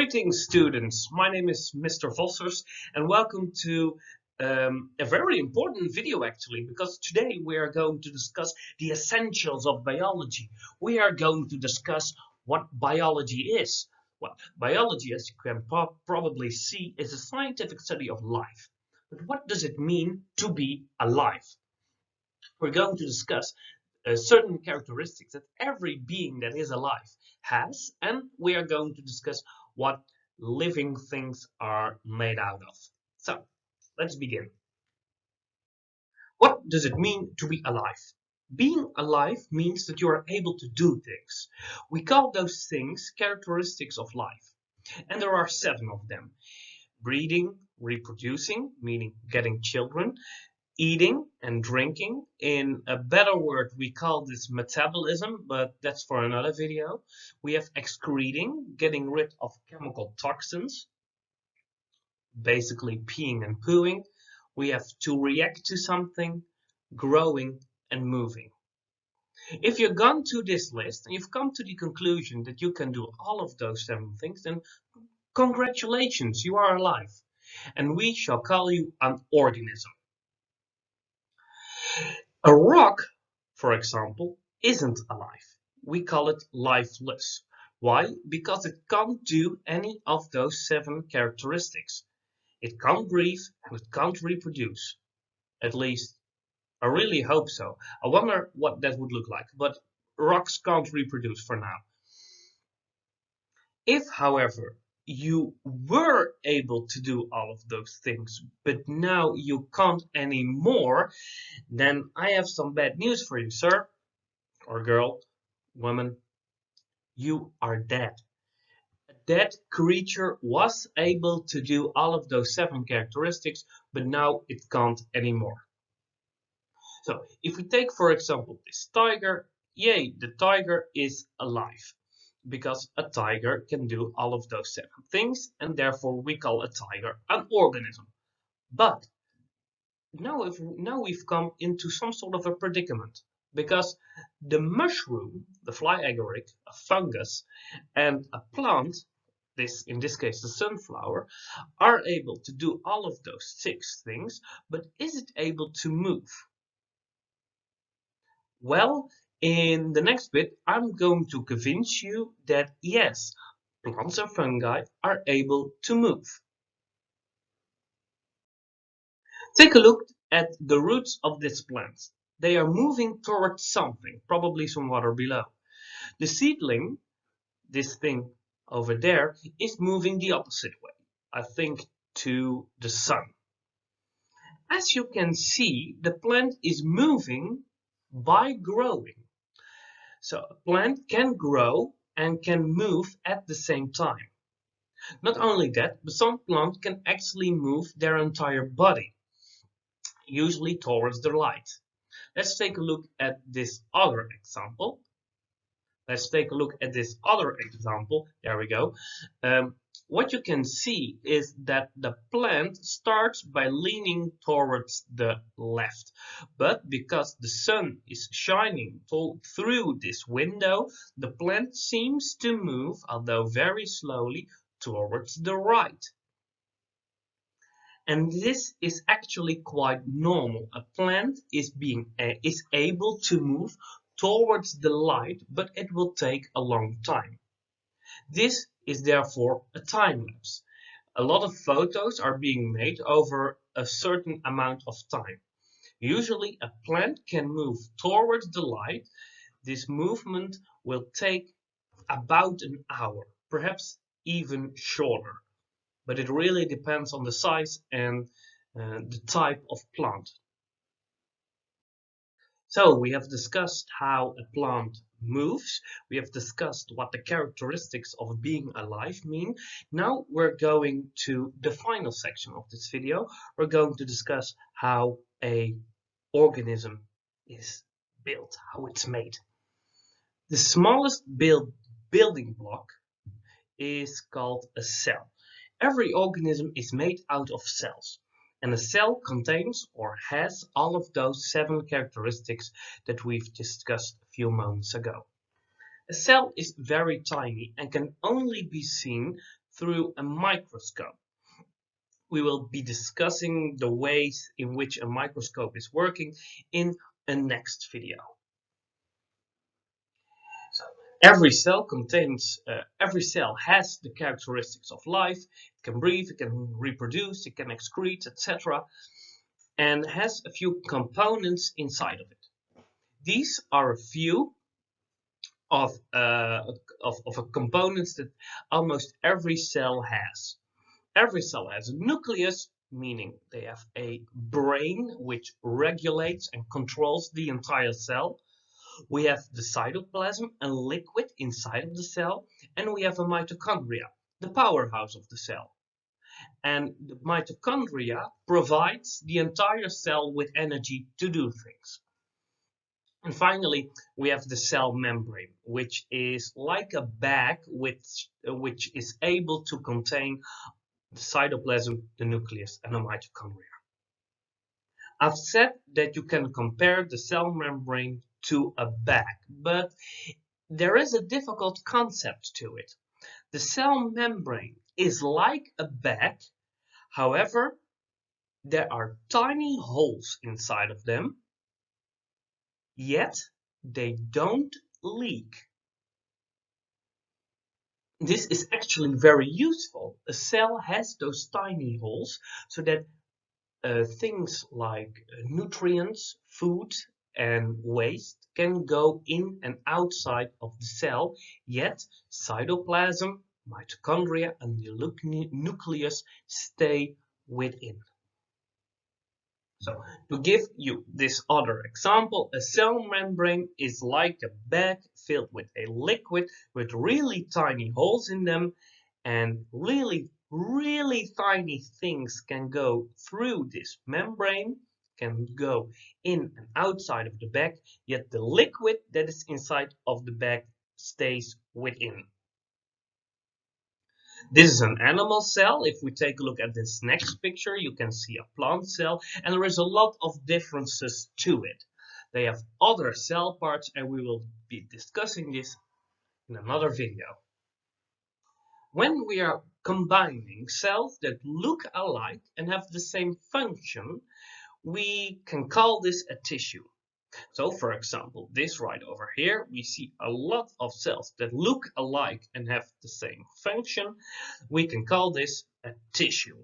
Greetings students, my name is Mr. Vossers and welcome to a very important video actually, because today we are going to discuss the essentials of biology. We are going to discuss what biology is. Well, biology, as you can probably see, is a scientific study of life. But what does it mean to be alive? We're going to discuss certain characteristics that every being that is alive has, and we are going to discuss what living things are made out of. So, let's begin. What does it mean to be alive? Being alive means that you are able to do things. We call those things characteristics of life, and there are 7 of them. Breeding, reproducing, meaning getting children, eating and drinking. In a better word, we call this metabolism, but that's for another video. We have excreting, getting rid of chemical toxins, basically peeing and pooing. We have to react to something, growing and moving. If you've gone to this list and you've come to the conclusion that you can do all of those 7 things, then congratulations, you are alive. And we shall call you an organism. A rock, for example, isn't alive. We call it lifeless. Why? Because it can't do any of those 7 characteristics. It can't breathe and it can't reproduce. At least, I really hope so. I wonder what that would look like, but rocks can't reproduce for now. If, however, you were able to do all of those things, but now you can't anymore, then I have some bad news for you, sir, or girl, woman. You are dead. A dead creature was able to do all of those 7 characteristics, but now it can't anymore. So, if we take, for example, this tiger, yay, the tiger is alive. Because a tiger can do all of those 7 things, and therefore we call a tiger an organism. But now we've come into some sort of a predicament, because the mushroom, the fly agaric, a fungus, and a plant, in this case the sunflower, are able to do all of those 6 things, but is it able to move? Well, in the next bit, I'm going to convince you that yes, plants and fungi are able to move. Take a look at the roots of this plant. They are moving towards something, probably some water below. The seedling, this thing over there, is moving the opposite way, I think to the sun. As you can see, the plant is moving by growing. So a plant can grow and can move at the same time. Not only that, but some plants can actually move their entire body, usually towards the light. Let's take a look at this other example. There we go. What you can see is that the plant starts by leaning towards the left. But because the sun is shining through this window, the plant seems to move, although very slowly, towards the right. And this is actually quite normal. A plant is able to move towards the light, but it will take a long time. This is therefore a time lapse. A lot of photos are being made over a certain amount of time. Usually a plant can move towards the light. This movement will take about an hour, perhaps even shorter. But it really depends on the size and the type of plant. So we have discussed how a plant moves. We have discussed what the characteristics of being alive mean. Now we're going to the final section of this video. We're going to discuss how an organism is built, how it's made. The smallest building block is called a cell. Every organism is made out of cells. And a cell contains or has all of those 7 characteristics that we've discussed a few moments ago. A cell is very tiny and can only be seen through a microscope. We will be discussing the ways in which a microscope is working in a next video. So every cell has the characteristics of life. It can breathe, it can reproduce, it can excrete, etc. and has a few components inside of it. These are a few of components that almost every cell has. Every cell has a nucleus, meaning they have a brain which regulates and controls the entire cell. We have the cytoplasm, a liquid inside of the cell, and we have a mitochondria, the powerhouse of the cell. And the mitochondria provides the entire cell with energy to do things. And finally, we have the cell membrane, which is like a bag which is able to contain the cytoplasm, the nucleus, and the mitochondria. I've said that you can compare the cell membrane to a bag, but there is a difficult concept to it. The cell membrane is like a bag, however, there are tiny holes inside of them, yet they don't leak. This is actually very useful. A cell has those tiny holes so that things like nutrients, food, and waste can go in and outside of the cell, yet cytoplasm, mitochondria, and the nucleus stay within. So, to give you this other example, a cell membrane is like a bag filled with a liquid with really tiny holes in them, and really tiny things can go through this membrane, can go in and outside of the bag, yet the liquid that is inside of the bag stays within. This is an animal cell. If we take a look at this next picture, you can see a plant cell, and there is a lot of differences to it. They have other cell parts, and we will be discussing this in another video. When we are combining cells that look alike and have the same function, we can call this a tissue. So, for example, this right over here, we see a lot of cells that look alike and have the same function. We can call this a tissue.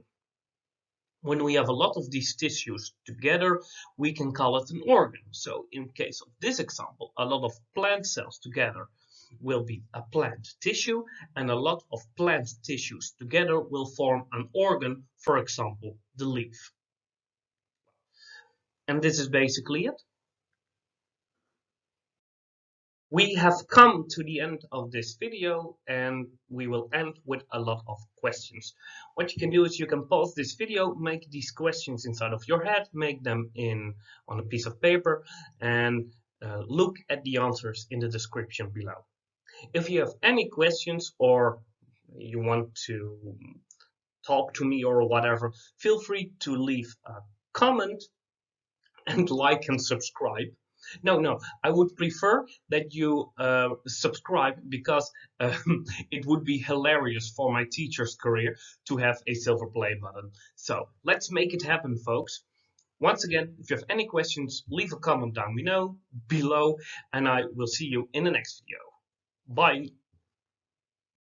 When we have a lot of these tissues together, we can call it an organ. So, in case of this example, a lot of plant cells together will be a plant tissue, and a lot of plant tissues together will form an organ, for example, the leaf. And this is basically it. We have come to the end of this video, and we will end with a lot of questions. What you can do is you can pause this video, make these questions inside of your head, make them on a piece of paper, and look at the answers in the description below. If you have any questions or you want to talk to me or whatever, feel free to leave a comment and like and subscribe. No, I would prefer that you subscribe, because it would be hilarious for my teacher's career to have a silver play button. So let's make it happen, folks. Once again, if you have any questions, leave a comment down below, and I will see you in the next video. Bye.